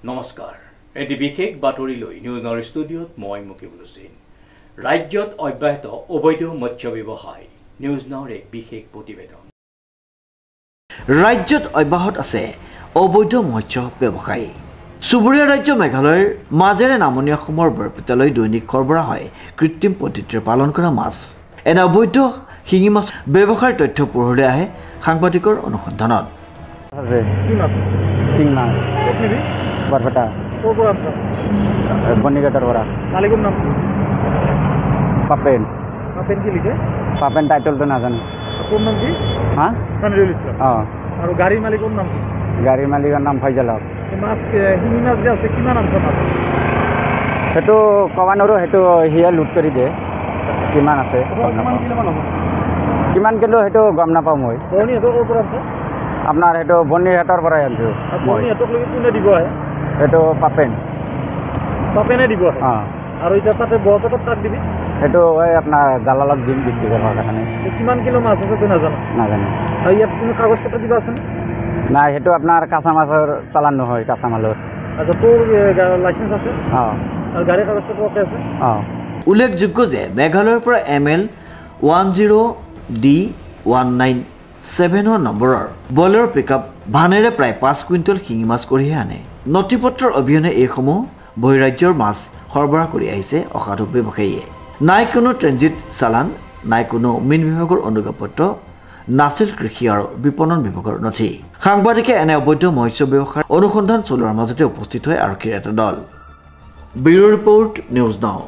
নমস্কাৰ এটি বিশেষ বাতৰি লৈ নিউজৰ ষ্টুডিঅ'ত মই মুকিবুল হুছেইন ৰাজ্যত অব্যাহত অবৈধ মৎস্য ব্যৱসায় নিউজ নাওৰ এক বিশেষ প্ৰতিবেদন ৰাজ্যত অব্যাহত আছে অবৈধ মৎস্য ব্যৱসায় সুবুৰীয়া ৰাজ্য মেঘালয়ৰ মাজেৰে নামনি অসমৰ বৰপেটালৈ দৈনিক সৰবৰাহ হয় কৃত্ৰিম পদ্ধতিৰে পালন কৰা মাছ এনে অবৈধ শিঙি মাছ ব্যৱসায়ৰ তথ্য পোহৰলৈ আহে সাংবাদিকৰ অনুসন্ধানত बरपेटा बनीगटर बरा मालिक नाम पापेन पापेन की लिखे पापेन टाइटल तो ना जाने कौन नाम की हाँ सनरुल इस्लाम हाँ और गाड़ी मालिक नाम गाड़ी मालिक नाम फैजल हक मास हिंगी मास जे আছে কিমান আছে মাছ হেতু কবানৰো হেতু হিয়া লুট কৰি দে কিমান আছে কিমান কিলো হেতু গম নাপাও মই বনি হেতু ওপৰ আছে আপনাৰ হেতু বনিহাটৰ পৰা আনছো বনিহাটক লগি কোনে দিব আহে হেতু পাপেনে দিব হ্যাঁ আর ওইটা তাতে বড়টা তাক দিবি হেতু ওই আপনার দালালক দিন বিক্রি করার কারণে কিমান কিলো মাছ আছে তুই না জানো আর ইয়াত কোনো কাগজপত্র দিবা আছে না হেতু আপনার কাঁচা মাছের চালান নহয় কাঁচা মালৰ আচ্ছা তোৰ লাইসেন্স আছে হ্যাঁ আৰ গাড়িৰ কাগজপত্ৰ ওকে আছে হ্যাঁ উল্লেখযোগ্য যে মেঘালয়ৰ পৰা ML 10D197 নম্বৰৰ বলেৰ পিকআপ ভানেৰে প্ৰায় 5 কুইণ্টল শিঙি মাছ কঢ়িয়াই আনে নথিপত্ৰৰ অবিহনে এইসমূহ বহিৰাজ্যৰ মাছ সৰবৰাহ কৰি আহিছে অসাধু ব্যৱসায়ীয়ে নাই কোনো ট্ৰেনজিট চালান নাই কোনো মীন বিভাগৰ অনুজ্ঞাপত্ৰ নাছিল কৃষি আৰু বিপণন বিভাগৰ নথি সাংবাদিকে এনে অবৈধ মৎস্য ব্যৱসায়ৰ অনুসন্ধান চলোৱাৰ মাজতে উপস্থিত হয় আৰক্ষীৰ এটা দল ব্যুৰ ৰিপৰ্ট নিউজ নাও।